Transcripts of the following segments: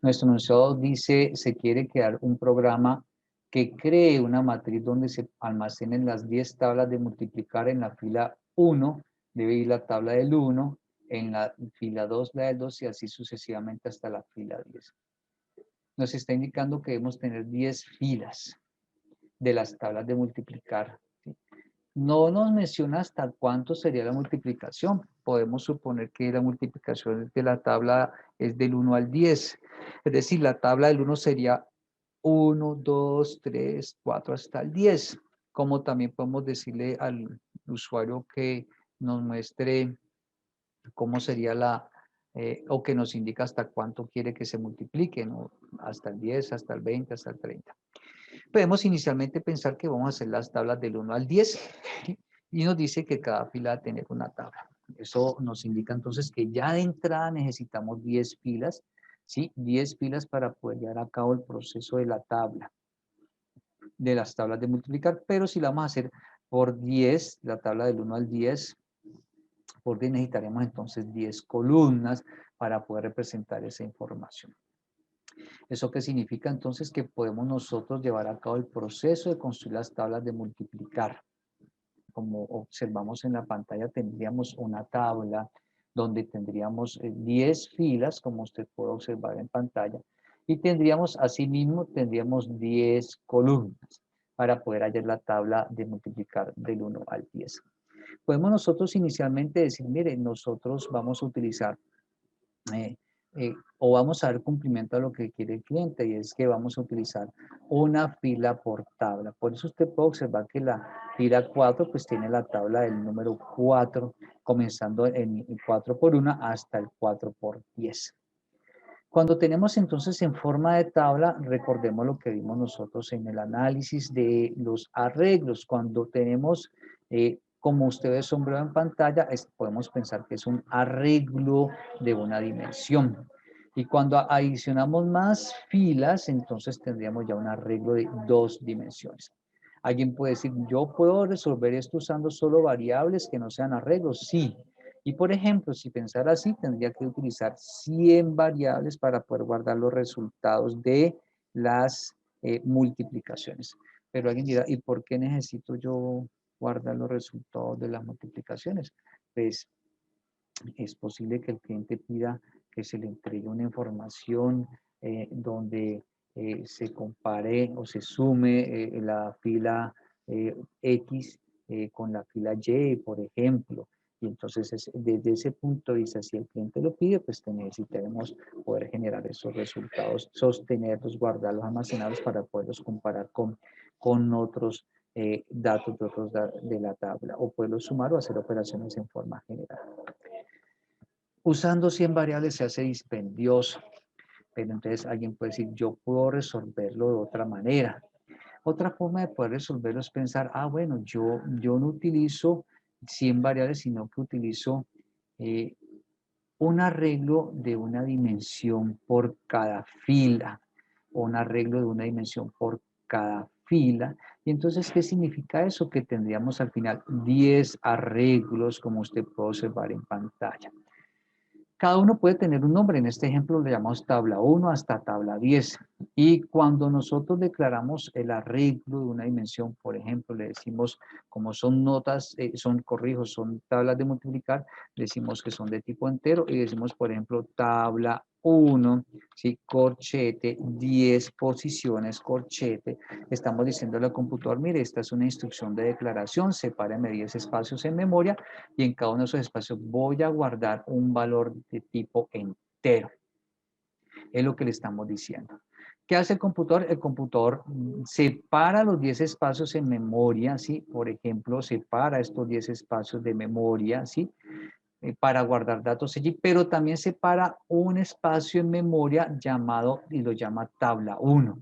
Nuestro enunciado dice, se quiere crear un programa que cree una matriz donde se almacenen las 10 tablas de multiplicar. En la fila 1 debe ir la tabla del 1, en la fila 2 la del 2 y así sucesivamente hasta la fila 10. Nos está indicando que debemos tener 10 filas de las tablas de multiplicar, ¿sí? No nos menciona hasta cuánto sería la multiplicación. Podemos suponer que la multiplicación de la tabla es del 1 al 10. Es decir, la tabla del 1 sería 1, 2, 3, 4 hasta el 10. Como también podemos decirle al usuario que nos muestre cómo sería o que nos indica hasta cuánto quiere que se multiplique, ¿no? Hasta el 10, hasta el 20, hasta el 30. Podemos inicialmente pensar que vamos a hacer las tablas del 1 al 10, ¿sí? Y nos dice que cada fila va a tener una tabla. Eso nos indica entonces que ya de entrada necesitamos 10 filas, ¿sí? 10 filas para poder llevar a cabo el proceso de la tabla, de las tablas de multiplicar, pero si la vamos a hacer por 10, la tabla del 1 al 10, por 10 necesitaremos entonces 10 columnas para poder representar esa información. ¿Eso qué significa? Entonces que podemos nosotros llevar a cabo el proceso de construir las tablas de multiplicar. Como observamos en la pantalla, tendríamos una tabla donde tendríamos 10 filas, como usted puede observar en pantalla, y tendríamos, asimismo, tendríamos 10 columnas para poder hallar la tabla de multiplicar del 1 al 10. Podemos nosotros inicialmente decir, mire, nosotros vamos a utilizar o vamos a dar cumplimiento a lo que quiere el cliente, y es que vamos a utilizar una fila por tabla. Por eso usted puede observar que la fila 4 pues tiene la tabla del número 4, comenzando en 4 por 1 hasta el 4 por 10. Cuando tenemos entonces en forma de tabla, recordemos lo que vimos nosotros en el análisis de los arreglos. Cuando tenemos, como ustedes sombreado en pantalla, podemos pensar que es un arreglo de una dimensión. Y cuando adicionamos más filas, entonces tendríamos ya un arreglo de 2 dimensiones. Alguien puede decir, ¿yo puedo resolver esto usando solo variables que no sean arreglos? Sí. Y por ejemplo, si pensara así, tendría que utilizar 100 variables para poder guardar los resultados de las multiplicaciones. Pero alguien dirá, ¿y por qué necesito yo guardar los resultados de las multiplicaciones? Pues es posible que el cliente pida que se le entregue una información donde se compare o se sume la fila X con la fila Y, por ejemplo. Y entonces, desde ese punto de vista, si el cliente lo pide, pues necesitaremos poder generar esos resultados, sostenerlos, guardarlos, almacenarlos para poderlos comparar con otros datos de la tabla, o poderlos sumar o hacer operaciones en forma general. Usando 100 variables se hace dispendioso, pero entonces alguien puede decir, yo puedo resolverlo de otra manera. Otra forma de poder resolverlo es pensar, bueno, yo no utilizo 100 variables, sino que utilizo un arreglo de una dimensión por cada fila, o un arreglo de una dimensión por cada fila. Y entonces, ¿qué significa eso? Que tendríamos al final 10 arreglos, como usted puede observar en pantalla. Cada uno puede tener un nombre. En este ejemplo le llamamos tabla 1 hasta tabla 10. Y cuando nosotros declaramos el arreglo de una dimensión, por ejemplo, le decimos, como son notas, son tablas de multiplicar, decimos que son de tipo entero y decimos, por ejemplo, tabla 1, ¿sí? Corchete, 10 posiciones, corchete. Estamos diciéndole al computador, mire, esta es una instrucción de declaración, sepáreme 10 espacios en memoria y en cada uno de esos espacios voy a guardar un valor de tipo entero. Es lo que le estamos diciendo. ¿Qué hace el computador? El computador separa los 10 espacios en memoria, ¿sí? Por ejemplo, separa estos 10 espacios de memoria, ¿sí? Para guardar datos allí, pero también separa un espacio en memoria llamado, y lo llama tabla 1.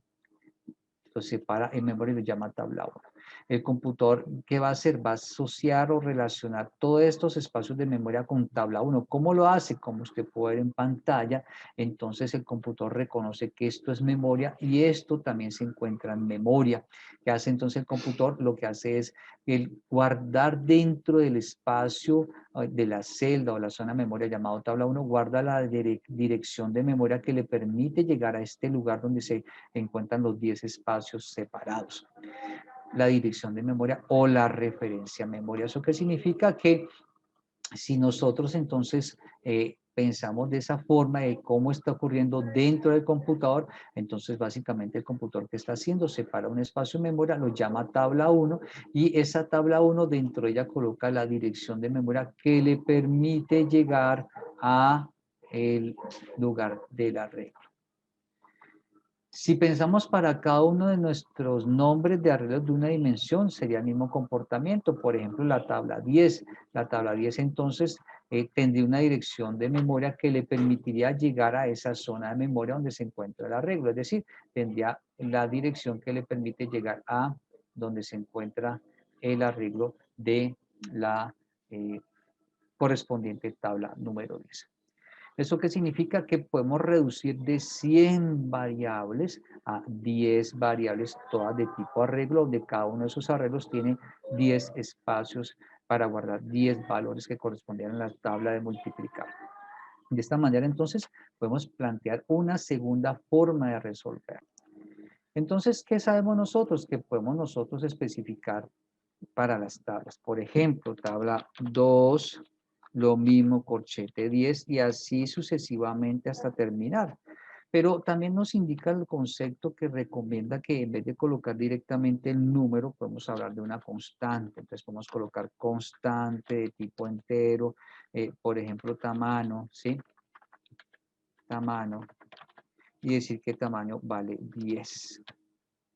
Lo separa en memoria y lo llama tabla 1. El computador, ¿qué va a hacer? Va a asociar o relacionar todos estos espacios de memoria con tabla 1. ¿Cómo lo hace? Como usted puede ver en pantalla, entonces el computador reconoce que esto es memoria y esto también se encuentra en memoria. ¿Qué hace entonces el computador? Lo que hace es el guardar dentro del espacio de la celda o la zona de memoria llamado tabla 1, guarda la dirección de memoria que le permite llegar a este lugar donde se encuentran los 10 espacios separados. La dirección de memoria o la referencia a memoria. ¿Eso qué significa? Que si nosotros entonces pensamos de esa forma de cómo está ocurriendo dentro del computador, entonces básicamente el computador que está haciendo separa un espacio de memoria, lo llama tabla 1 y esa tabla 1 dentro de ella coloca la dirección de memoria que le permite llegar a el lugar del arreglo. Si pensamos para cada uno de nuestros nombres de arreglos de una dimensión, sería el mismo comportamiento. Por ejemplo, la tabla 10. La tabla 10 entonces tendría una dirección de memoria que le permitiría llegar a esa zona de memoria donde se encuentra el arreglo. Es decir, tendría la dirección que le permite llegar a donde se encuentra el arreglo de la correspondiente tabla número 10. ¿Eso qué significa? Que podemos reducir de 100 variables a 10 variables, todas de tipo arreglo, donde cada uno de esos arreglos tiene 10 espacios para guardar 10 valores que correspondían a la tabla de multiplicar. De esta manera, entonces, podemos plantear una segunda forma de resolver. Entonces, ¿qué sabemos nosotros? Que podemos nosotros especificar para las tablas. Por ejemplo, tabla 2, lo mismo corchete 10 y así sucesivamente hasta terminar. Pero también nos indica el concepto que recomienda que en vez de colocar directamente el número, podemos hablar de una constante. Entonces podemos colocar constante de tipo entero, por ejemplo, tamaño, ¿sí? Tamaño. Y decir que tamaño vale 10.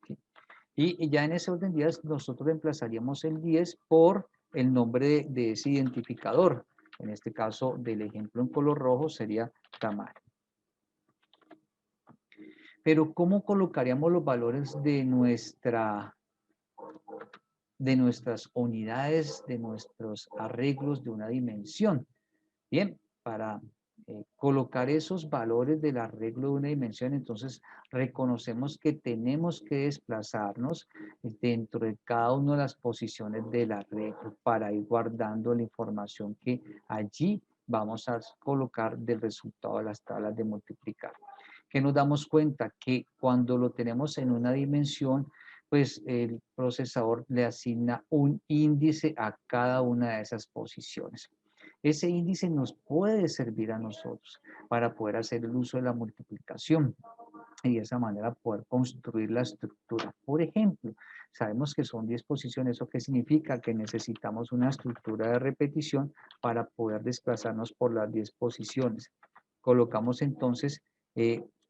¿Sí? Y ya en ese orden de días nosotros reemplazaríamos el 10 por el nombre de ese identificador. En este caso del ejemplo en color rojo sería tamaño. Pero ¿cómo colocaríamos los valores de nuestras unidades, de nuestros arreglos de una dimensión? Bien, para colocar esos valores del arreglo de una dimensión, entonces reconocemos que tenemos que desplazarnos dentro de cada una de las posiciones del arreglo para ir guardando la información que allí vamos a colocar del resultado de las tablas de multiplicar. Que nos damos cuenta que cuando lo tenemos en una dimensión, pues el procesador le asigna un índice a cada una de esas posiciones. Ese índice nos puede servir a nosotros para poder hacer el uso de la multiplicación y de esa manera poder construir la estructura. Por ejemplo, sabemos que son 10 posiciones, ¿eso qué significa? Que necesitamos una estructura de repetición para poder desplazarnos por las 10 posiciones. Colocamos entonces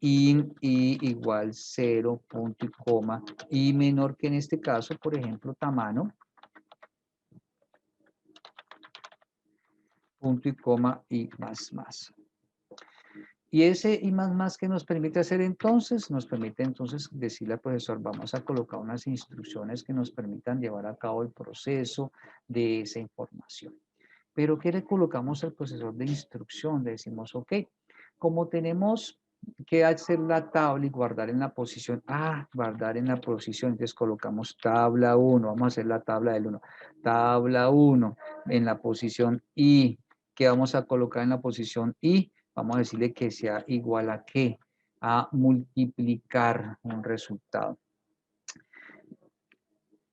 in y igual 0, punto y coma, y menor que en este caso, por ejemplo, tamaño, punto y coma y más. Y ese y más que nos permite hacer entonces, nos permite entonces decirle al profesor, vamos a colocar unas instrucciones que nos permitan llevar a cabo el proceso de esa información. Pero ¿qué le colocamos al procesador de instrucción? Le decimos, ok, como tenemos que hacer la tabla y guardar en la posición A, guardar en la posición, entonces colocamos tabla 1, vamos a hacer la tabla del 1, tabla 1 en la posición I, que vamos a colocar en la posición I, vamos a decirle que sea igual a qué, a multiplicar un resultado.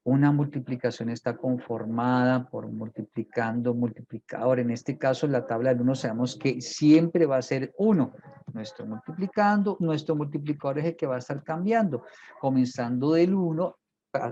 Una multiplicación está conformada por multiplicando, multiplicador. En este caso, la tabla del 1 sabemos que siempre va a ser 1. Nuestro multiplicando, nuestro multiplicador es el que va a estar cambiando, comenzando del 1,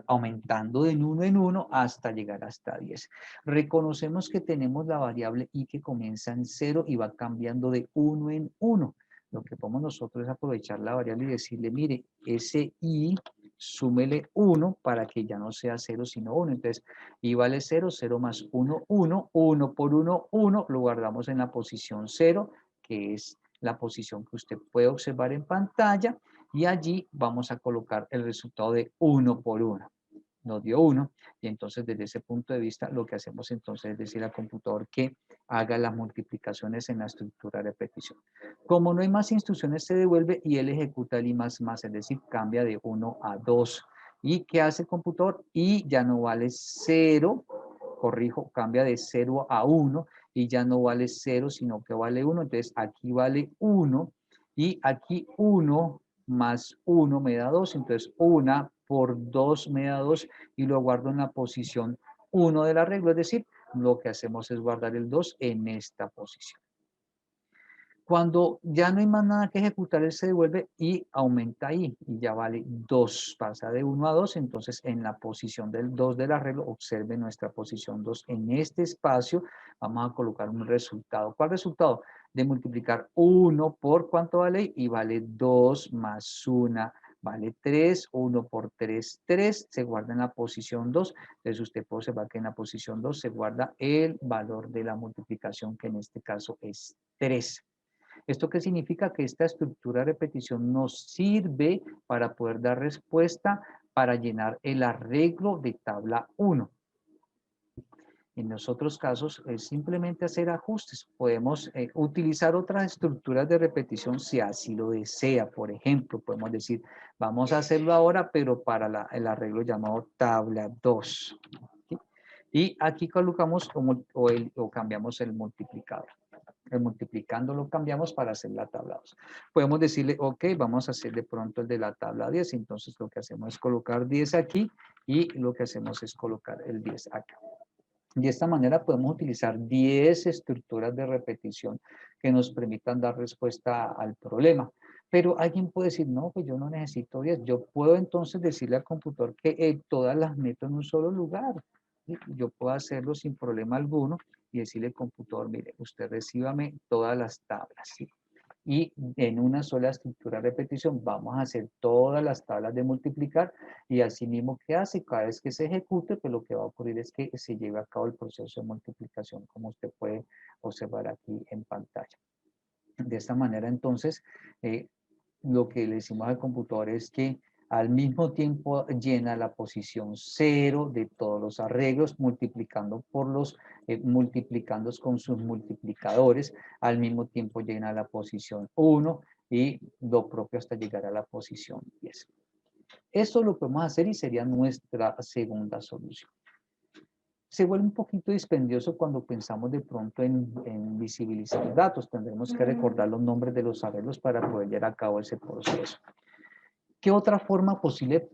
aumentando de 1 en 1 hasta llegar hasta 10. Reconocemos que tenemos la variable i que comienza en 0 y va cambiando de 1 en 1. Lo que podemos nosotros es aprovechar la variable y decirle, mire, ese i súmele 1 para que ya no sea 0 sino 1. Entonces, i vale 0, 0 más 1, 1, 1 por 1, 1, lo guardamos en la posición 0, que es la posición que usted puede observar en pantalla, y allí vamos a colocar el resultado de 1 por 1. nos dio 1, y entonces desde ese punto de vista lo que hacemos entonces es decir al computador que haga las multiplicaciones en la estructura de repetición. Como no hay más instrucciones se devuelve y él ejecuta el I más más, es decir, cambia de 1 a 2. ¿Y qué hace el computador? Y ya no vale 0, corrijo, cambia de 0 a 1 y ya no vale 0, sino que vale 1. Entonces aquí vale 1 y aquí 1 más 1 me da 2. Entonces 1 por 2 me da 2 y lo guardo en la posición 1 del arreglo. Es decir, lo que hacemos es guardar el 2 en esta posición. Cuando ya no hay más nada que ejecutar, él se devuelve y aumenta ahí, y ya vale 2, pasa de 1 a 2, entonces en la posición del 2 del arreglo, observe nuestra posición 2, en este espacio vamos a colocar un resultado. ¿Cuál resultado? De multiplicar 1 por ¿cuánto vale? Y vale 2 más 1, vale 3, 1 por 3, 3, se guarda en la posición 2, entonces usted puede observar que en la posición 2 se guarda el valor de la multiplicación, que en este caso es 3. ¿Esto qué significa? Que esta estructura de repetición nos sirve para poder dar respuesta para llenar el arreglo de tabla 1. En los otros casos es simplemente hacer ajustes. Podemos utilizar otras estructuras de repetición si así lo desea. Por ejemplo, podemos decir, vamos a hacerlo ahora, pero para el arreglo llamado tabla 2. ¿Sí? Y aquí colocamos o cambiamos el multiplicador. El multiplicando lo cambiamos para hacer la tabla 2. Podemos decirle, ok, vamos a hacer de pronto el de la tabla 10. Entonces lo que hacemos es colocar 10 aquí y lo que hacemos es colocar el 10 acá. De esta manera podemos utilizar 10 estructuras de repetición que nos permitan dar respuesta al problema. Pero alguien puede decir, no, pues yo no necesito 10. Yo puedo entonces decirle al computador que todas las meto en un solo lugar. ¿Sí? Yo puedo hacerlo sin problema alguno y decirle al computador, mire, usted recíbame todas las tablas. ¿Sí? Y en una sola estructura de repetición vamos a hacer todas las tablas de multiplicar y así mismo ¿qué hace? Cada vez que se ejecute, pues lo que va a ocurrir es que se lleve a cabo el proceso de multiplicación, como usted puede observar aquí en pantalla. De esta manera entonces lo que le decimos al computador es que al mismo tiempo llena la posición 0 de todos los arreglos, multiplicando por los multiplicando con sus multiplicadores, al mismo tiempo llena la posición 1 y lo propio hasta llegar a la posición 10. Esto lo podemos hacer y sería nuestra segunda solución. Se vuelve un poquito dispendioso cuando pensamos de pronto en visibilizar datos. Tendremos que recordar los nombres de los arreglos para poder llevar a cabo ese proceso. ¿Qué otra forma posible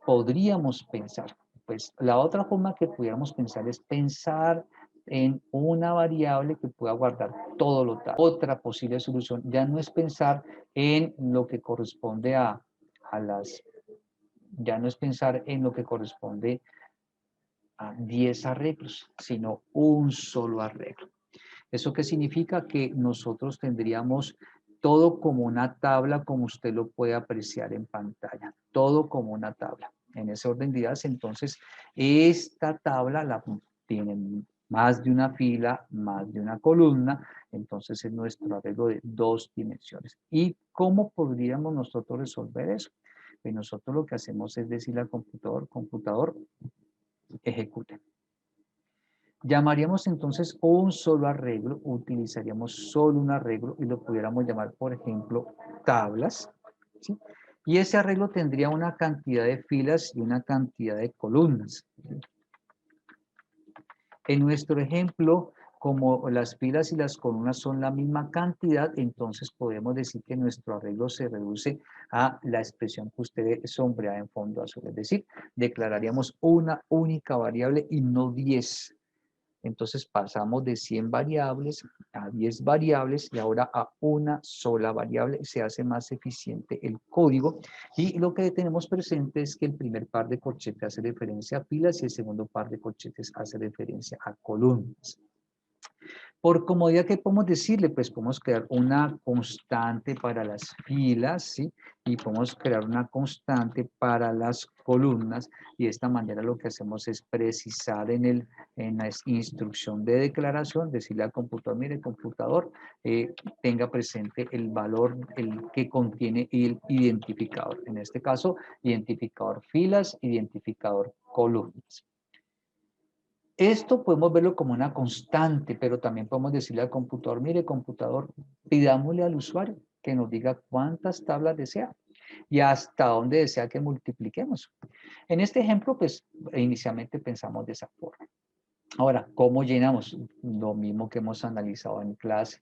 podríamos pensar? Pues la otra forma que pudiéramos pensar es pensar en una variable que pueda guardar todo lo tal. Otra posible solución ya no es pensar en lo que corresponde ya no es pensar en lo que corresponde a 10 arreglos, sino un solo arreglo. ¿Eso qué significa? Que nosotros tendríamos todo como una tabla, como usted lo puede apreciar en pantalla, todo como una tabla. En ese orden de ideas, entonces, esta tabla la tiene más de una fila, más de una columna, entonces es nuestro arreglo de 2 dimensiones. ¿Y cómo podríamos nosotros resolver eso? Pues nosotros lo que hacemos es decirle al computador, ejecute. Llamaríamos entonces un solo arreglo, utilizaríamos solo un arreglo y lo pudiéramos llamar, por ejemplo, tablas, ¿sí? Y ese arreglo tendría una cantidad de filas y una cantidad de columnas. En nuestro ejemplo, como las filas y las columnas son la misma cantidad, entonces podemos decir que nuestro arreglo se reduce a la expresión que usted ve sombreada en fondo azul. Es decir, declararíamos una única variable y no 10. Entonces pasamos de 100 variables a 10 variables y ahora a una sola variable. Se hace más eficiente el código y lo que tenemos presente es que el primer par de corchetes hace referencia a filas y el segundo par de corchetes hace referencia a columnas. Por comodidad, ¿qué podemos decirle? Pues podemos crear una constante para las filas, ¿sí? Y podemos crear una constante para las columnas, y de esta manera lo que hacemos es precisar en la instrucción de declaración, decirle al computador, mire, computador, tenga presente el valor que contiene el identificador. En este caso, identificador filas, identificador columnas. Esto podemos verlo como una constante, pero también podemos decirle al computador, mire, computador, pidámosle al usuario que nos diga cuántas tablas desea y hasta dónde desea que multipliquemos. En este ejemplo, pues inicialmente pensamos de esa forma. Ahora, ¿cómo llenamos? Lo mismo que hemos analizado en clase.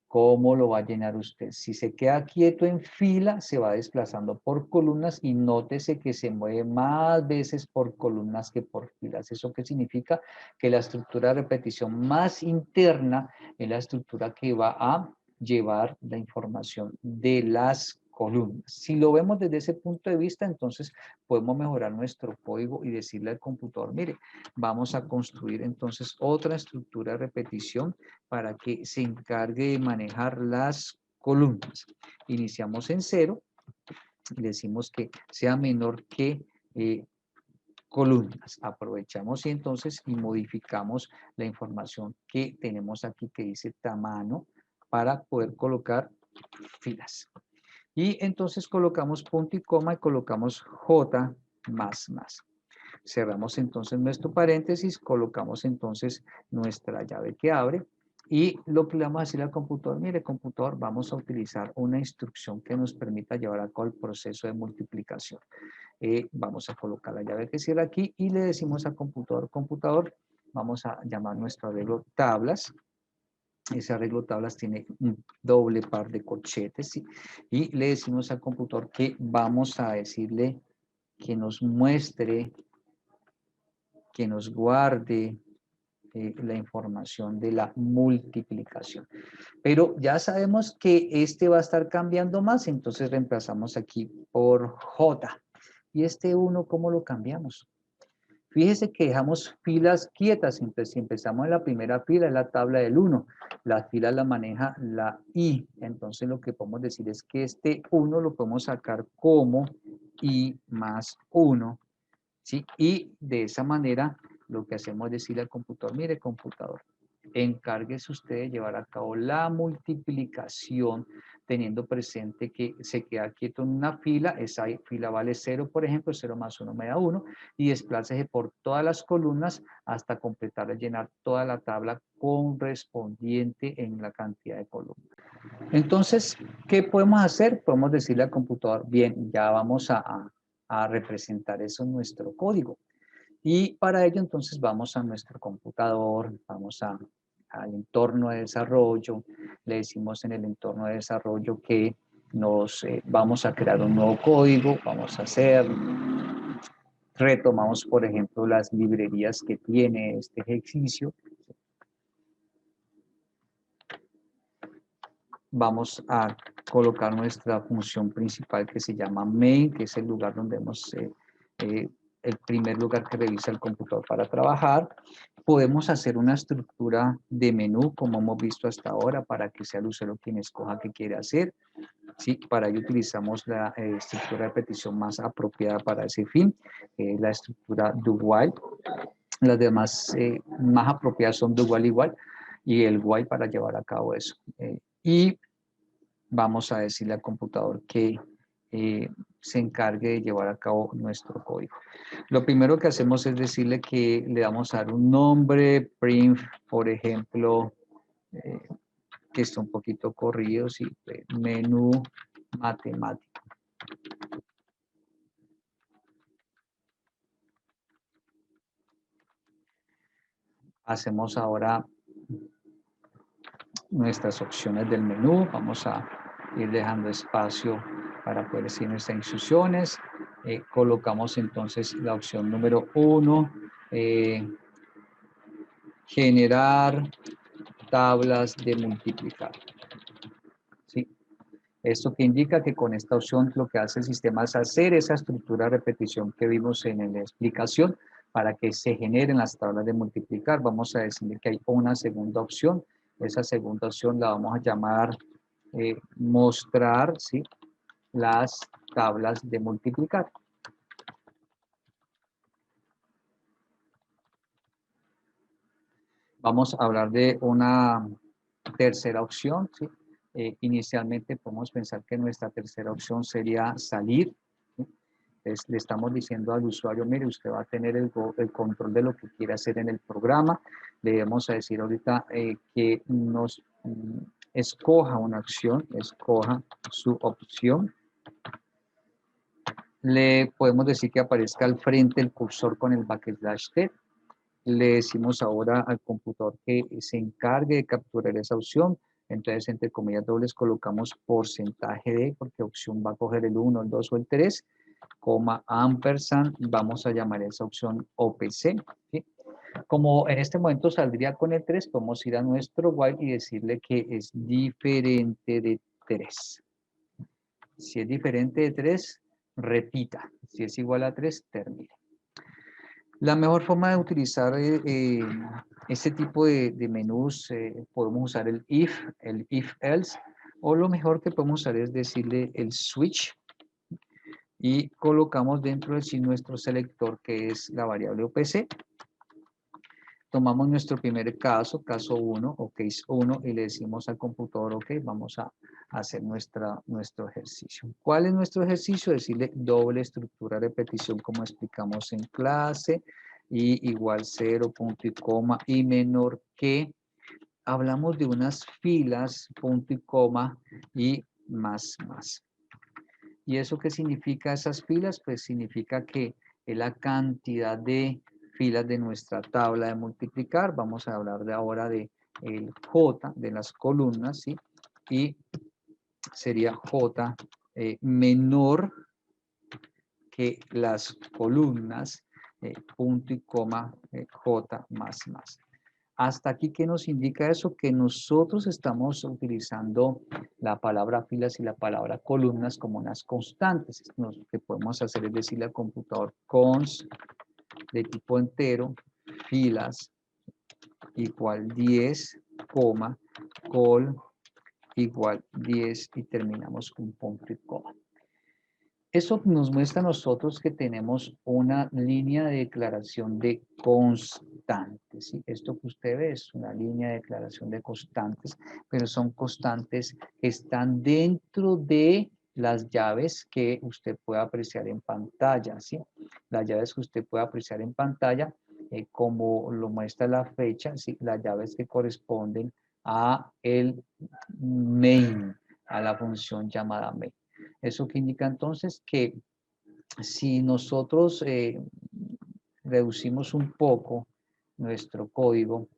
¿Cómo lo va a llenar usted? Si se queda quieto en fila, se va desplazando por columnas, y nótese que se mueve más veces por columnas que por filas. ¿Eso qué significa? Que la estructura de repetición más interna es la estructura que va a llevar la información de las columnas. Si lo vemos desde ese punto de vista, entonces podemos mejorar nuestro código y decirle al computador, mire, vamos a construir entonces otra estructura de repetición para que se encargue de manejar las columnas. Iniciamos en 0 y decimos que sea menor que columnas. Aprovechamos y entonces y modificamos la información que tenemos aquí que dice tamaño para poder colocar filas. Y entonces colocamos punto y coma y colocamos J más. Cerramos entonces nuestro paréntesis, colocamos entonces nuestra llave que abre, y lo que le vamos a decir al computador, mire computador, vamos a utilizar una instrucción que nos permita llevar a cabo el proceso de multiplicación. Vamos a colocar la llave que cierra aquí y le decimos al computador, vamos a llamar nuestro arreglo tablas. Ese arreglo tablas tiene un doble par de corchetes, ¿sí? Y le decimos al computador que vamos a decirle que nos muestre, que nos guarde la información de la multiplicación. Pero ya sabemos que este va a estar cambiando más, entonces reemplazamos aquí por J. ¿Y este 1 cómo lo cambiamos? Fíjese que dejamos filas quietas. Entonces, si empezamos en la primera fila, es la tabla del 1. La fila la maneja la I. Entonces, lo que podemos decir es que este 1 lo podemos sacar como I más 1. ¿Sí? Y de esa manera, lo que hacemos es decirle al computador, mire computador, encárguese usted de llevar a cabo la multiplicación, teniendo presente que se queda quieto en una fila, esa fila vale 0, por ejemplo, 0 más 1 me da 1, y desplácese por todas las columnas hasta completar de llenar toda la tabla correspondiente en la cantidad de columnas. Entonces, ¿qué podemos hacer? Podemos decirle al computador, bien, ya vamos a representar eso en nuestro código. Y para ello, entonces, vamos a nuestro computador, vamos al entorno de desarrollo, le decimos en el entorno de desarrollo que vamos a crear un nuevo código, vamos a hacer, retomamos, por ejemplo, las librerías que tiene este ejercicio. Vamos a colocar nuestra función principal que se llama main, que es el lugar donde el primer lugar que revisa el computador para trabajar. Podemos hacer una estructura de menú, como hemos visto hasta ahora, para que sea el usuario quien escoja qué quiere hacer. ¿Sí? Para ello utilizamos la estructura de petición más apropiada para ese fin, la estructura do while. Las demás más apropiadas son do while igual y el while para llevar a cabo eso. Y vamos a decirle al computador que se encargue de llevar a cabo nuestro código. Lo primero que hacemos es decirle que le vamos a dar un nombre, print, por ejemplo, que está un poquito corrido, sí, menú matemático. Hacemos ahora nuestras opciones del menú. Vamos a ir dejando espacio para poder decir nuestras instrucciones. Colocamos entonces la opción número 1, generar tablas de multiplicar. ¿Sí? Esto que indica que con esta opción lo que hace el sistema es hacer esa estructura de repetición que vimos en la explicación para que se generen las tablas de multiplicar. Vamos a decir que hay una segunda opción Esa segunda opción la vamos a llamar mostrar, ¿sí?, las tablas de multiplicar. Vamos a hablar de una tercera opción, ¿sí? Inicialmente podemos pensar que nuestra tercera opción sería salir, ¿sí? Entonces, le estamos diciendo al usuario, mire, usted va a tener el control de lo que quiere hacer en el programa. Le vamos a decir ahorita que nos escoja una acción, escoja su opción. Le podemos decir que aparezca al frente el cursor con el backslash T. Le decimos ahora al computador que se encargue de capturar esa opción. Entonces, entre comillas dobles, colocamos porcentaje de, porque opción va a coger el 1, el 2 o el 3, coma, ampersand, vamos a llamar esa opción OPC, ¿sí? Como en este momento saldría con el 3, podemos ir a nuestro while y decirle que es diferente de 3. Si es diferente de 3, repita. Si es igual a 3, termine. La mejor forma de utilizar este tipo de menús, podemos usar el if else, o lo mejor que podemos usar es decirle el switch y colocamos dentro de sí nuestro selector, que es la variable OPC. Tomamos nuestro primer caso 1 o case 1 y le decimos al computador, ok, vamos a hacer nuestro ejercicio. ¿Cuál es nuestro ejercicio? Decirle doble estructura repetición como explicamos en clase y igual 0, punto y coma y menor que. Hablamos de unas filas, punto y coma y más. ¿Y eso qué significa esas filas? Pues significa que es la cantidad de filas de nuestra tabla de multiplicar. Vamos a hablar de ahora de el J, de las columnas, ¿sí? Y sería J menor que las columnas, punto y coma, J más. Hasta aquí, ¿qué nos indica eso? Que nosotros estamos utilizando la palabra filas y la palabra columnas como unas constantes. Lo que podemos hacer es decirle al computador const de tipo entero, filas igual 10, coma, col igual 10 y terminamos con punto y coma. Eso nos muestra a nosotros que tenemos una línea de declaración de constantes. ¿Sí? Esto que usted ve es una línea de declaración de constantes, pero son constantes que están dentro de las llaves que usted puede apreciar en pantalla. ¿Sí? Las llaves que usted puede apreciar en pantalla, como lo muestra la fecha, ¿sí? Las llaves que corresponden a el main, a la función llamada main. Eso que indica entonces que si nosotros reducimos un poco nuestro código,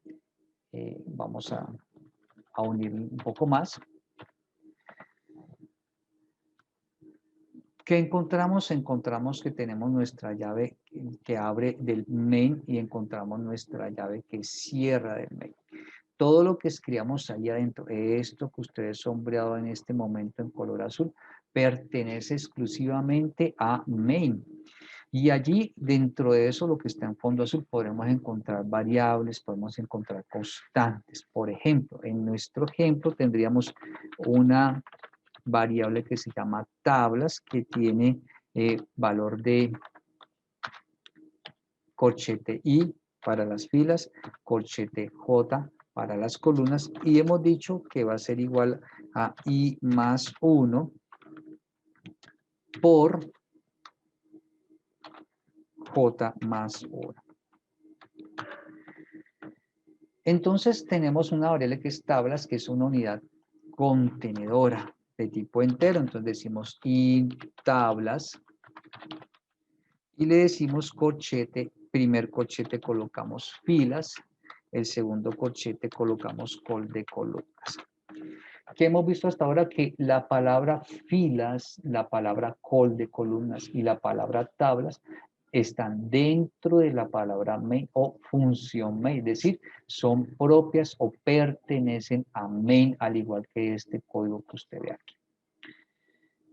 vamos a unir un poco más. ¿Qué encontramos? Encontramos que tenemos nuestra llave que abre del main y encontramos nuestra llave que cierra del main. Todo lo que escribamos ahí adentro, esto que ustedes sombreado en este momento en color azul, pertenece exclusivamente a main. Y allí, dentro de eso, lo que está en fondo azul, podremos encontrar variables, podemos encontrar constantes. Por ejemplo, en nuestro ejemplo tendríamos una variable que se llama tablas, que tiene valor de corchete I para las filas, corchete J para las columnas, y hemos dicho que va a ser igual a I más 1 por J más 1. Entonces tenemos una variable que es tablas, que es una unidad contenedora de tipo entero. Entonces decimos int tablas y le decimos corchete. Primer corchete colocamos filas, el segundo corchete colocamos col de columnas. ¿Qué hemos visto hasta ahora? Que la palabra filas, la palabra col de columnas y la palabra tablas están dentro de la palabra main o función main, es decir, son propias o pertenecen a main, al igual que este código que usted ve aquí.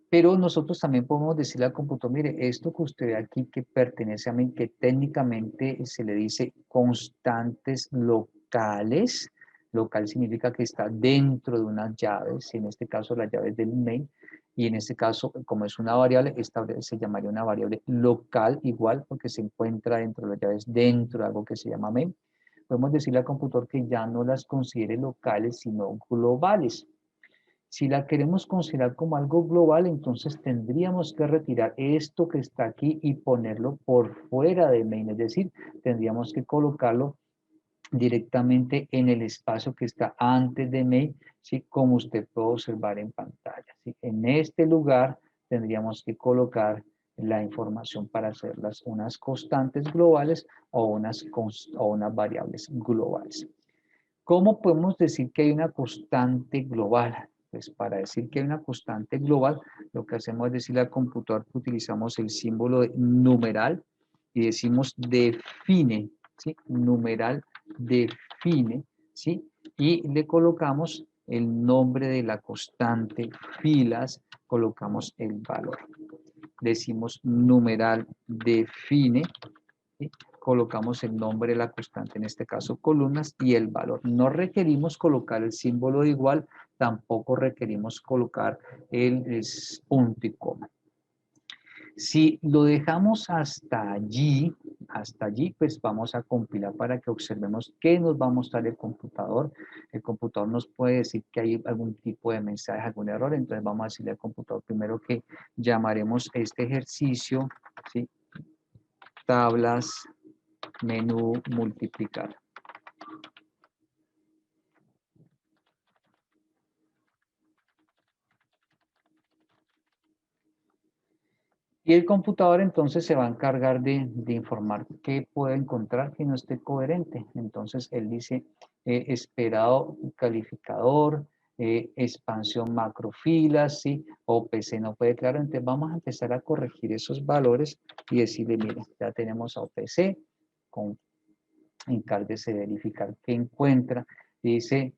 Pero nosotros también podemos decirle al computador, mire, esto que usted ve aquí que pertenece a main, que técnicamente se le dice constantes locales, Local significa que está dentro de unas llaves, en este caso las llaves del main, y en este caso, como es una variable, esta se llamaría una variable local igual porque se encuentra dentro de las llaves dentro de algo que se llama main. Podemos decirle al computador que ya no las considere locales, sino globales. Si la queremos considerar como algo global, entonces tendríamos que retirar esto que está aquí y ponerlo por fuera de main, es decir, tendríamos que colocarlo directamente en el espacio que está antes de main, ¿sí? Como usted puede observar en pantalla, ¿sí? En este lugar tendríamos que colocar la información para hacerlas unas constantes globales o unas variables globales. ¿Cómo podemos decir que hay una constante global? Pues para decir que hay una constante global, lo que hacemos es decirle al computador que utilizamos el símbolo de numeral y decimos define, ¿sí? Numeral define, ¿sí? Y le colocamos el nombre de la constante, filas, colocamos el valor. Decimos numeral define, ¿sí? Colocamos el nombre de la constante, en este caso columnas, y el valor. No requerimos colocar el símbolo de igual, tampoco requerimos colocar el punto y coma. Si lo dejamos hasta allí, pues vamos a compilar para que observemos qué nos va a mostrar el computador. El computador nos puede decir que hay algún tipo de mensaje, algún error, entonces vamos a decirle al computador primero que llamaremos este ejercicio, ¿sí? Tablas, menú, multiplicar. Y el computador entonces se va a encargar de informar qué puede encontrar que no esté coherente. Entonces él dice esperado calificador, expansión macrofilas, ¿sí? O OPC no puede, claro. Entonces vamos a empezar a corregir esos valores y decirle, mire, ya tenemos a OPC, encárguese de verificar qué encuentra. Dice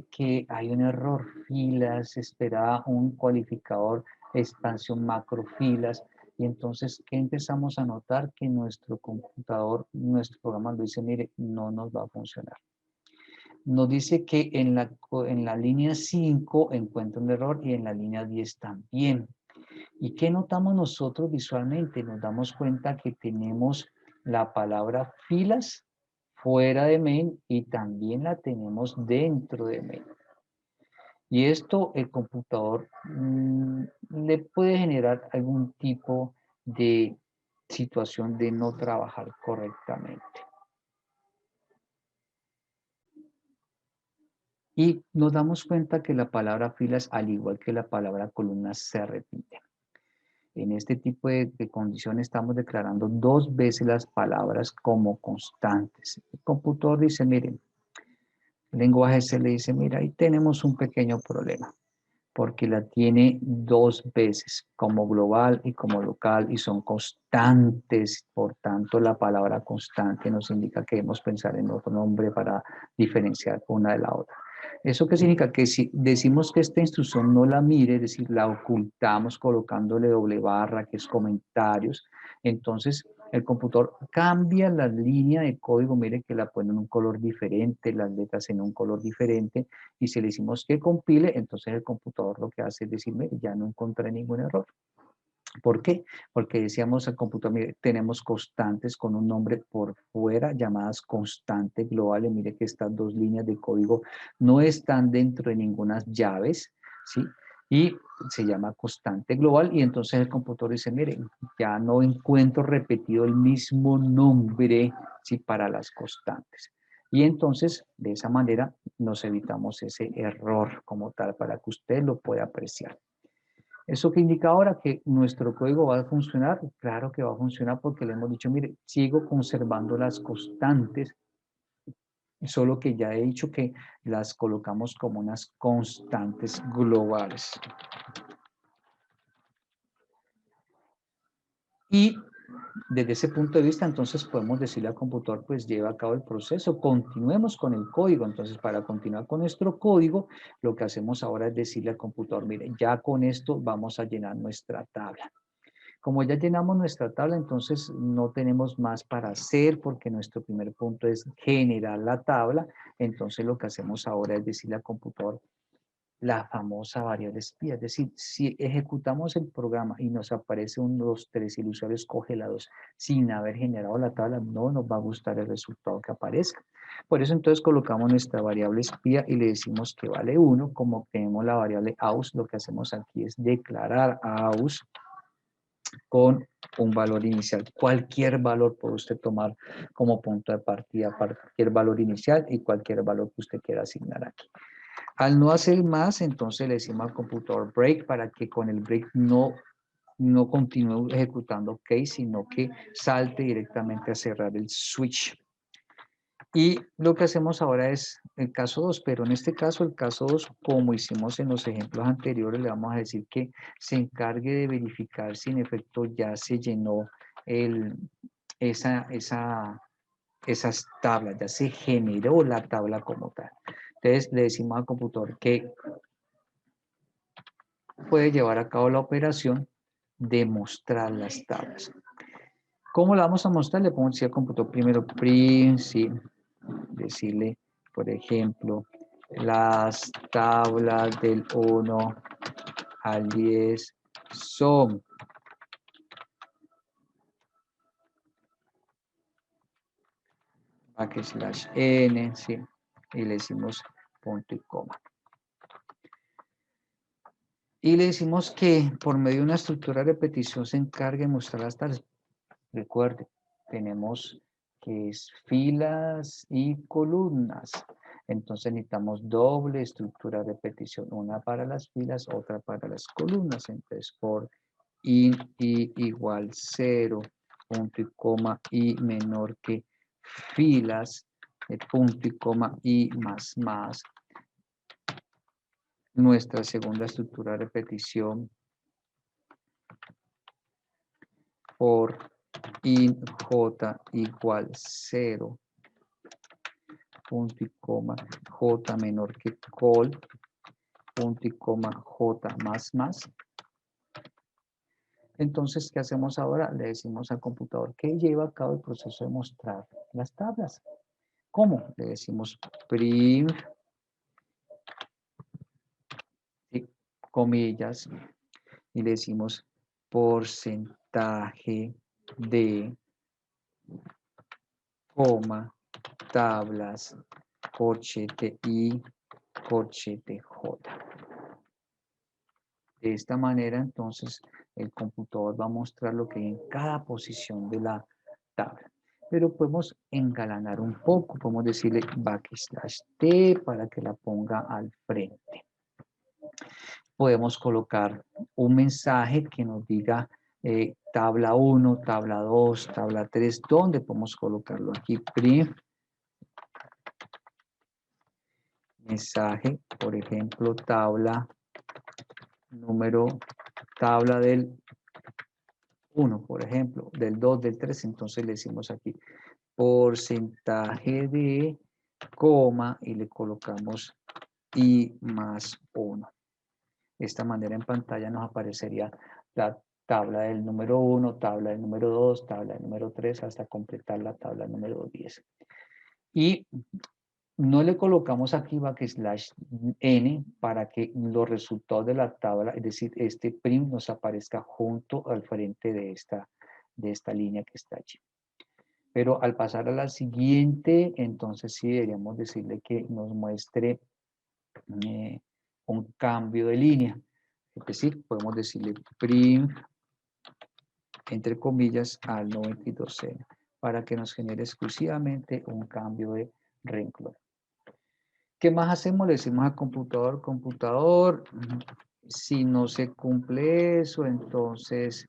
que hay un error, filas, esperaba un cualificador, expansión macrofilas, y entonces, ¿qué empezamos a notar? Que nuestro computador, nuestro programa lo dice, mire, no nos va a funcionar. Nos dice que en la línea 5 encuentra un error y en la línea 10 también. ¿Y qué notamos nosotros visualmente? Nos damos cuenta que tenemos la palabra filas fuera de main y también la tenemos dentro de main. Y esto el computador le puede generar algún tipo de situación de no trabajar correctamente. Y nos damos cuenta que la palabra filas, al igual que la palabra columnas, se repite. En este tipo de condiciones estamos declarando dos veces las palabras como constantes. El computador dice, miren, el lenguaje se le dice, mira, ahí tenemos un pequeño problema, porque la tiene dos veces, como global y como local, y son constantes. Por tanto, la palabra constante nos indica que debemos pensar en otro nombre para diferenciar una de la otra. ¿Eso qué significa? Que si decimos que esta instrucción no la mire, es decir, la ocultamos colocándole doble barra, que es comentarios, entonces el computador cambia la línea de código, mire que la pone en un color diferente, las letras en un color diferente, y si le decimos que compile, entonces el computador lo que hace es decirme, ya no encontré ningún error. ¿Por qué? Porque decíamos al computador, mire, tenemos constantes con un nombre por fuera, llamadas constantes globales. Mire que estas dos líneas de código no están dentro de ninguna llaves, ¿sí? Y se llama constante global y entonces el computador dice, mire, ya no encuentro repetido el mismo nombre, ¿sí? Para las constantes. Y entonces, de esa manera, nos evitamos ese error como tal para que usted lo pueda apreciar. ¿Eso qué indica ahora? Que nuestro código va a funcionar. Claro que va a funcionar porque le hemos dicho, mire, sigo conservando las constantes, solo que ya he dicho que las colocamos como unas constantes globales. Y desde ese punto de vista, entonces podemos decirle al computador, pues lleva a cabo el proceso, continuemos con el código. Entonces, para continuar con nuestro código, lo que hacemos ahora es decirle al computador, mire, ya con esto vamos a llenar nuestra tabla. Como ya llenamos nuestra tabla, entonces no tenemos más para hacer porque nuestro primer punto es generar la tabla. Entonces lo que hacemos ahora es decirle al computador la famosa variable espía. Es decir, si ejecutamos el programa y nos aparece un 2, 3 y el usuario escoge la 2 sin haber generado la tabla, no nos va a gustar el resultado que aparezca. Por eso entonces colocamos nuestra variable espía y le decimos que vale 1. Como obtenemos la variable aus, lo que hacemos aquí es declarar a aus con un valor inicial. Cualquier valor puede usted tomar como punto de partida, cualquier valor inicial y cualquier valor que usted quiera asignar aquí. Al no hacer más, entonces le decimos al computador break para que con el break no continúe ejecutando case, sino que salte directamente a cerrar el switch. Y lo que hacemos ahora es el caso 2, pero en este caso, el caso 2, como hicimos en los ejemplos anteriores, le vamos a decir que se encargue de verificar si en efecto ya se llenó esas tablas, ya se generó la tabla como tal. Entonces le decimos al computador que puede llevar a cabo la operación de mostrar las tablas. ¿Cómo la vamos a mostrar? Le podemos decir al computador primero print, sí, decirle, por ejemplo, las tablas del 1 al 10 son /n, sí, y le decimos punto y coma. Y le decimos que por medio de una estructura de repetición se encargue de mostrar las tablas. Recuerde, tenemos que es filas y columnas. Entonces necesitamos doble estructura de repetición, una para las filas, otra para las columnas. Entonces por i igual 0, punto y coma i menor que filas, punto y coma i más. Nuestra segunda estructura de repetición por in j igual 0, punto y coma j menor que col, punto y coma j más. Entonces, ¿qué hacemos ahora? Le decimos al computador que lleva a cabo el proceso de mostrar las tablas. ¿Cómo? Le decimos print, ¿sí? Comillas, y le decimos porcentaje de, coma, tablas, corchete i, corchete j. De esta manera, entonces, el computador va a mostrar lo que hay en cada posición de la tabla. Pero podemos engalanar un poco, podemos decirle \t para que la ponga al frente. Podemos colocar un mensaje que nos diga tabla 1, tabla 2, tabla 3, ¿dónde podemos colocarlo? Aquí, print, mensaje, por ejemplo, tabla del 1, por ejemplo, del 2, del 3, entonces le decimos aquí porcentaje de, coma, y le colocamos i más 1. De esta manera en pantalla nos aparecería la tabla del número 1, tabla del número 2, tabla del número 3, hasta completar la tabla número 10. Y no le colocamos aquí \n para que los resultados de la tabla, es decir, este print nos aparezca junto al frente de esta línea que está allí. Pero al pasar a la siguiente, entonces sí deberíamos decirle que nos muestre un cambio de línea. Es decir, podemos decirle print, entre comillas, al 92N, para que nos genere exclusivamente un cambio de renglón. ¿Qué más hacemos? Le decimos al computador, si no se cumple eso, entonces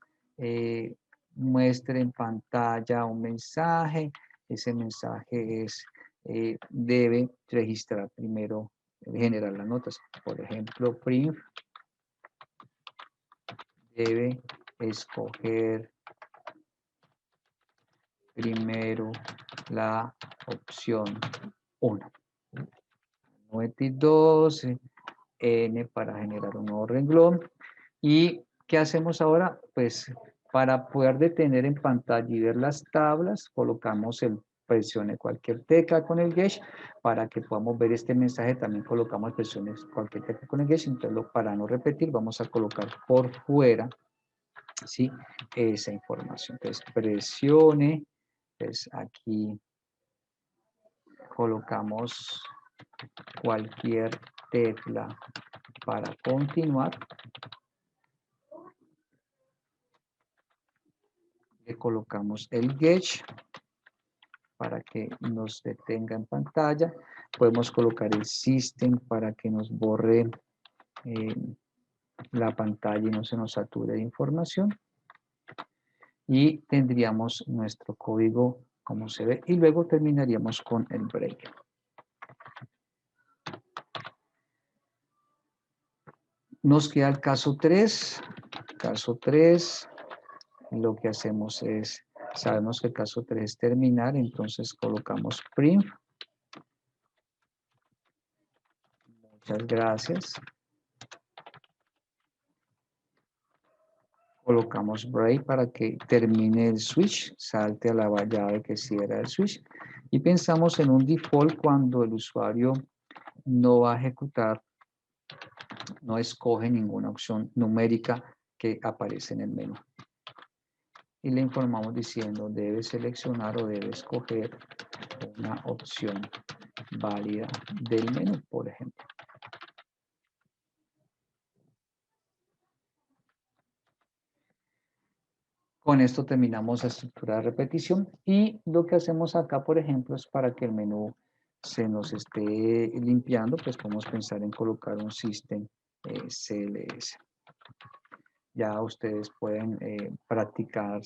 muestre en pantalla un mensaje. Ese mensaje debe registrar primero, generar las notas. Por ejemplo, print debe escoger primero la opción 1. 92, N para generar un nuevo renglón. ¿Y qué hacemos ahora? Pues Para poder detener en pantalla y ver las tablas, colocamos presione cualquier tecla con el Gauge. Para que podamos ver este mensaje, también colocamos presiones cualquier tecla con el Gauge. Entonces, para no repetir, vamos a colocar por fuera, ¿sí?, esa información. Entonces, presione, pues aquí colocamos cualquier tecla para continuar. Le colocamos el Gauge para que nos detenga en pantalla. Podemos colocar el System para que nos borre la pantalla y no se nos sature de información. Y tendríamos nuestro código como se ve. Y luego terminaríamos con el break. Nos queda el caso 3. Caso 3, lo que hacemos es, sabemos que el caso 3 es terminar, entonces colocamos print. Muchas gracias. Colocamos break para que termine el switch, salte a la llave que cierra el switch. Y pensamos en un default cuando el usuario no va a ejecutar, no escoge ninguna opción numérica que aparece en el menú. Y le informamos diciendo, debe seleccionar o debe escoger una opción válida del menú, por ejemplo. Con esto terminamos la estructura de repetición y lo que hacemos acá, por ejemplo, es para que el menú se nos esté limpiando, pues podemos pensar en colocar un System CLS. Ya ustedes pueden practicar,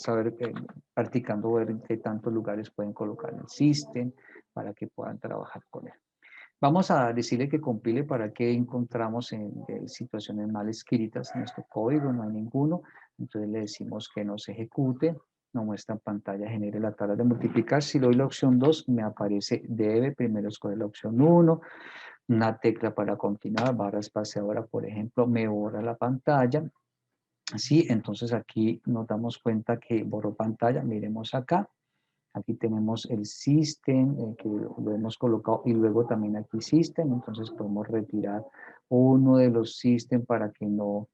practicando ver en qué tantos lugares pueden colocar el System para que puedan trabajar con él. Vamos a decirle que compile para que encontramos en situaciones mal escritas en nuestro código, no hay ninguno. Entonces le decimos que no se ejecute, nos muestra en pantalla, genere la tabla de multiplicar. Si le doy la opción 2, me aparece debe primero escoger la opción 1, una tecla para continuar, barra espaciadora, por ejemplo, me borra la pantalla. Sí, entonces aquí nos damos cuenta que borró pantalla, miremos acá. Aquí tenemos el System que lo hemos colocado y luego también aquí System, entonces podemos retirar uno de los System para que no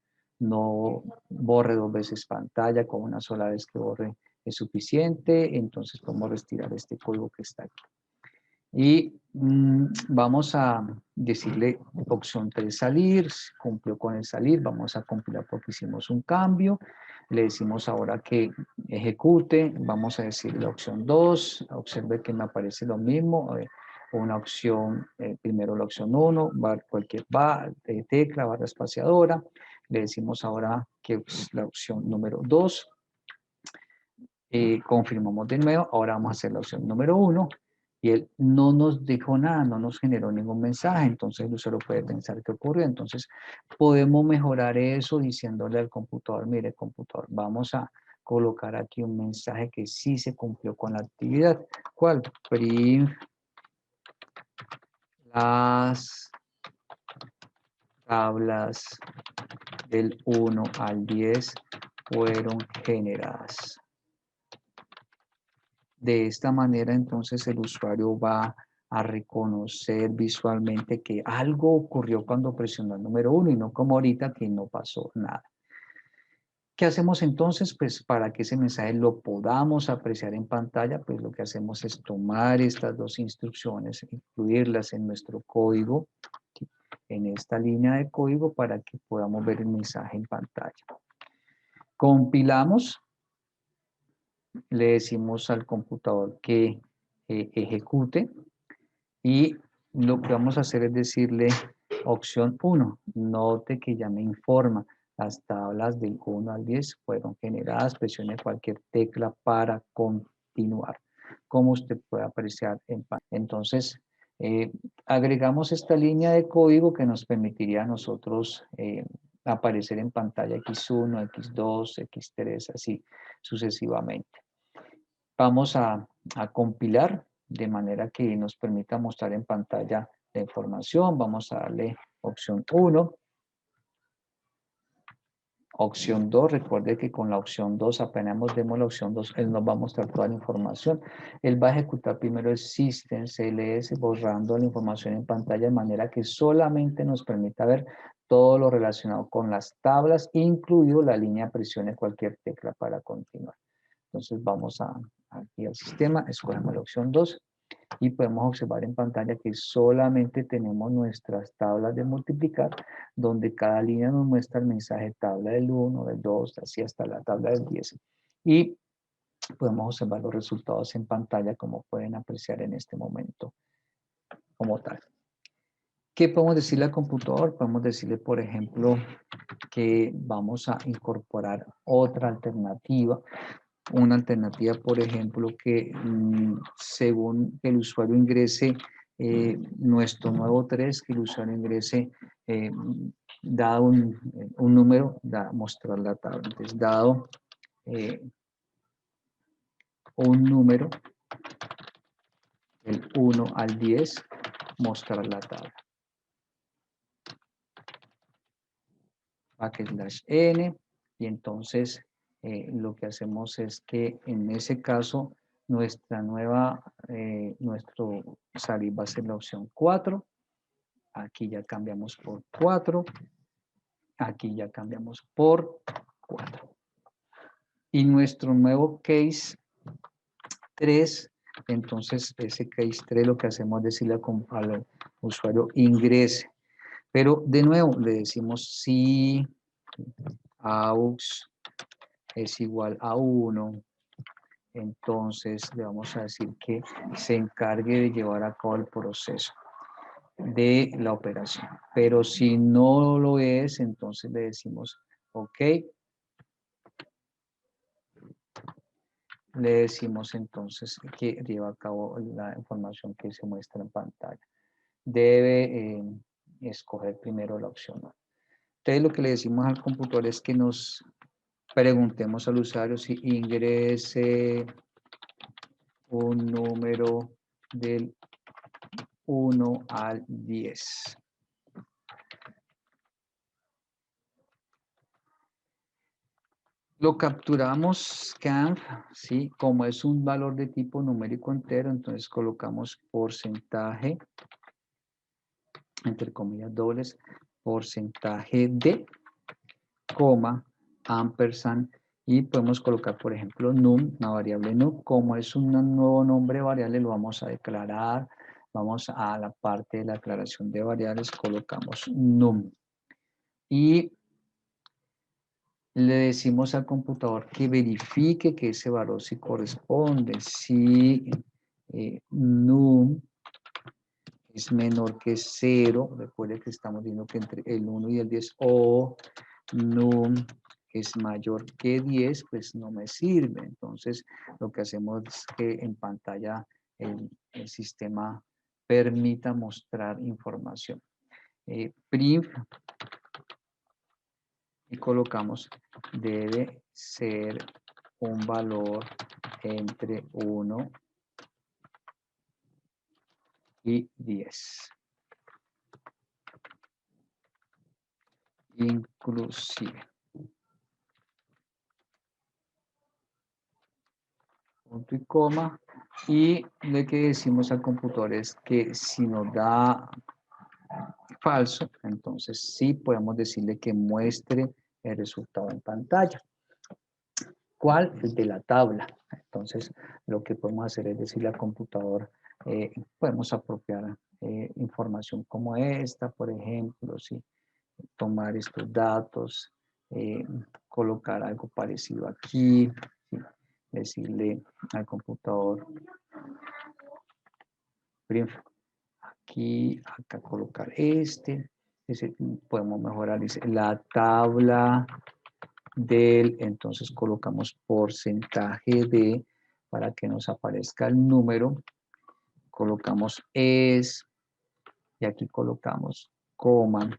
borre dos veces pantalla, con una sola vez que borre es suficiente, entonces podemos retirar este código que está aquí. Y vamos a decirle opción 3 salir, cumplió con el salir, vamos a compilar porque hicimos un cambio, le decimos ahora que ejecute, vamos a decirle la opción 2, observe que me aparece lo mismo, una opción, primero la opción 1, cualquier tecla, barra espaciadora, le decimos ahora que es la opción número 2, confirmamos de nuevo, ahora vamos a hacer la opción número 1, y él no nos dijo nada, no nos generó ningún mensaje, entonces el usuario puede pensar qué ocurrió. Entonces podemos mejorar eso diciéndole al computador, mire computador, vamos a colocar aquí un mensaje que sí se cumplió con la actividad. ¿Cuál? Print las tablas del 1 al 10 fueron generadas. De esta manera, entonces, el usuario va a reconocer visualmente que algo ocurrió cuando presionó el número 1 y no como ahorita que no pasó nada. ¿Qué hacemos entonces? Pues para que ese mensaje lo podamos apreciar en pantalla, pues lo que hacemos es tomar estas dos instrucciones, incluirlas en nuestro código, en esta línea de código para que podamos ver el mensaje en pantalla. Compilamos. Le decimos al computador que ejecute y lo que vamos a hacer es decirle opción 1. Note que ya me informa, las tablas del 1 al 10 fueron generadas, presione cualquier tecla para continuar, como usted puede apreciar en pantalla. Entonces, agregamos esta línea de código que nos permitiría a nosotros aparecer en pantalla X1, X2, X3, así sucesivamente. Vamos a compilar de manera que nos permita mostrar en pantalla la información. Vamos a darle opción 1. Opción 2, recuerde que con la opción 2, apenas demos la opción 2, él nos va a mostrar toda la información. Él va a ejecutar primero el System CLS borrando la información en pantalla de manera que solamente nos permita ver todo lo relacionado con las tablas, incluido la línea, presione cualquier tecla para continuar. Entonces vamos aquí al sistema, escogemos la opción 2 y podemos observar en pantalla que solamente tenemos nuestras tablas de multiplicar, donde cada línea nos muestra el mensaje tabla del 1, del 2, así hasta la tabla del 10. Y podemos observar los resultados en pantalla como pueden apreciar en este momento como tal. ¿Qué podemos decirle al computador? Podemos decirle, por ejemplo, que vamos a incorporar otra alternativa. Una alternativa, por ejemplo, que según el usuario ingrese nuestro nuevo 3, que el usuario ingrese dado un número, mostrar la tabla. Entonces, dado un número, del 1 al 10, mostrar la tabla. \n, y entonces lo que hacemos es que en ese caso nuestro salir va a ser la opción 4, aquí ya cambiamos por 4, aquí ya cambiamos por 4. Y nuestro nuevo case 3, entonces ese case 3 lo que hacemos es decirle al usuario ingrese. Pero de nuevo le decimos si aux es igual a 1, entonces le vamos a decir que se encargue de llevar a cabo el proceso de la operación. Pero si no lo es, entonces le decimos ok. Le decimos entonces que lleva a cabo la información que se muestra en pantalla. Debe escoger primero la opción 1. Entonces lo que le decimos al computador es que nos preguntemos al usuario si ingrese un número del 1 al 10. Lo capturamos scanf, ¿sí? Como es un valor de tipo numérico entero, entonces colocamos porcentaje, entre comillas dobles, porcentaje de, coma, ampersand, y podemos colocar, por ejemplo, num, una variable num. Como es un nuevo nombre de variable, lo vamos a declarar. Vamos a la parte de la declaración de variables, colocamos num. Y le decimos al computador que verifique que ese valor sí corresponde. Si num es menor que 0, recuerde que estamos viendo que entre el 1 y el 10, o num es mayor que 10, pues no me sirve. Entonces, lo que hacemos es que en pantalla el sistema permita mostrar información. Print, y colocamos debe ser un valor entre 1 y 10. Inclusive. Punto y coma. Y lo que decimos al computador es que si nos da falso, entonces sí podemos decirle que muestre el resultado en pantalla. ¿Cuál? El de la tabla. Entonces, lo que podemos hacer es decirle al computador, podemos apropiar información como esta, por ejemplo, ¿sí? Tomar estos datos, colocar algo parecido aquí, ¿sí? Decirle al computador, aquí, acá colocar podemos mejorar, dice, la tabla del, entonces colocamos porcentaje de, para que nos aparezca el número, colocamos es, y aquí colocamos coma,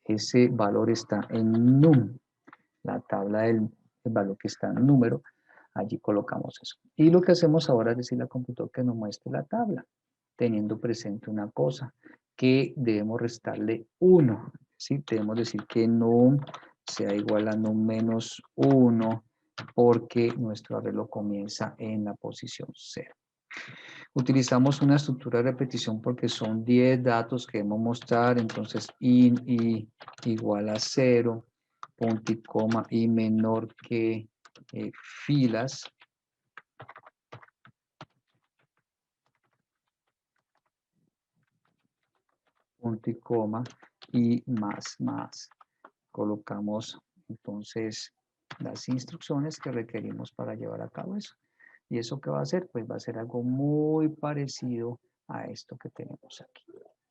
ese valor está en num, la tabla del valor que está en número, allí colocamos eso. Y lo que hacemos ahora es decirle al computador que nos muestre la tabla, teniendo presente una cosa, que debemos restarle 1, ¿sí? Debemos decir que num sea igual a no menos 1 porque nuestro arreglo comienza en la posición 0. Utilizamos una estructura de repetición porque son 10 datos que debemos mostrar, entonces in y igual a 0, punto y coma y menor que filas. Punto y coma y más. Colocamos entonces las instrucciones que requerimos para llevar a cabo eso. ¿Y eso qué va a hacer? Pues va a ser algo muy parecido a esto que tenemos aquí,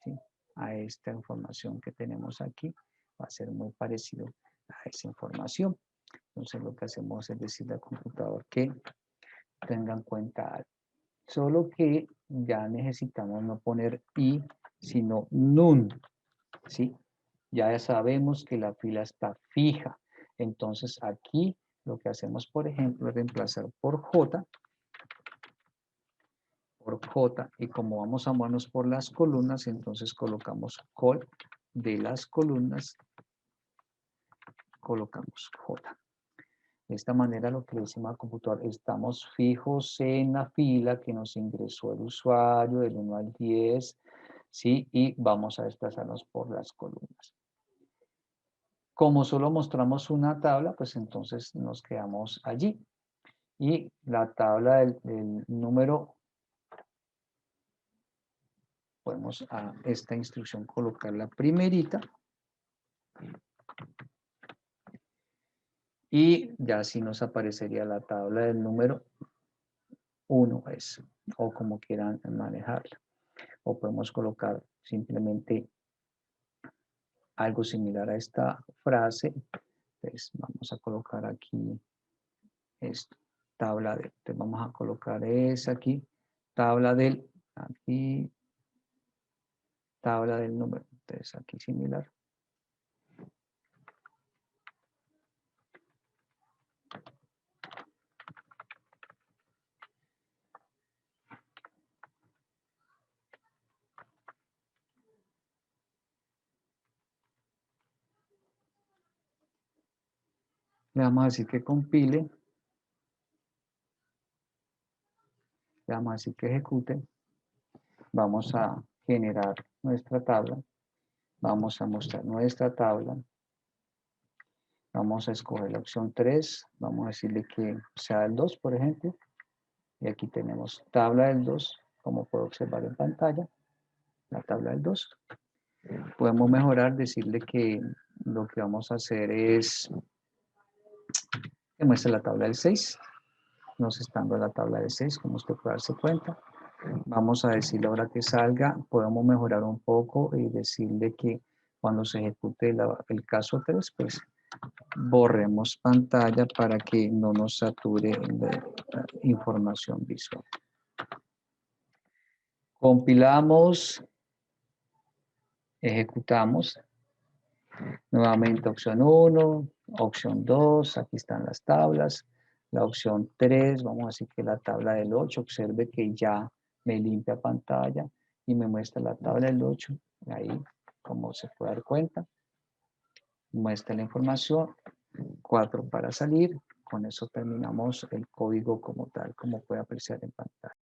¿sí? A esta información que tenemos aquí. Va a ser muy parecido a esa información. Entonces lo que hacemos es decirle al computador que tenga en cuenta algo. Solo que ya necesitamos no poner i, sino nun, ¿sí? Ya sabemos que la fila está fija. Entonces aquí lo que hacemos, por ejemplo, es reemplazar por J, y como vamos a movernos por las columnas, entonces colocamos col de las columnas, colocamos J. De esta manera lo que le decimos al computador, estamos fijos en la fila que nos ingresó el usuario del 1 al 10, ¿sí? Y vamos a desplazarnos por las columnas. Como solo mostramos una tabla, pues entonces nos quedamos allí. Y la tabla del número, podemos a esta instrucción colocar la primerita. Y ya así nos aparecería la tabla del número 1, o como quieran manejarla. O podemos colocar simplemente algo similar a esta frase. Entonces vamos a colocar aquí esto, tabla de, entonces vamos a colocar esa aquí, tabla del, aquí, tabla del número, entonces aquí similar. Le vamos a decir que compile, le vamos a decir que ejecute, vamos a generar nuestra tabla, vamos a mostrar nuestra tabla, vamos a escoger la opción 3, vamos a decirle que sea el 2, por ejemplo, y aquí tenemos tabla del 2, como puedo observar en pantalla, la tabla del 2. Podemos mejorar, decirle que lo que vamos a hacer es que muestre la tabla del 6, nos está dando la tabla del 6, como usted puede darse cuenta. Vamos a decirle ahora que salga, podemos mejorar un poco y decirle que cuando se ejecute el caso 3, pues borremos pantalla para que no nos sature de información visual. Compilamos, ejecutamos, nuevamente opción 1, opción 2, aquí están las tablas, la opción 3, vamos a decir que la tabla del 8, observe que ya me limpia pantalla y me muestra la tabla del 8, ahí como se puede dar cuenta, muestra la información, 4 para salir, con eso terminamos el código como tal, como puede apreciar en pantalla.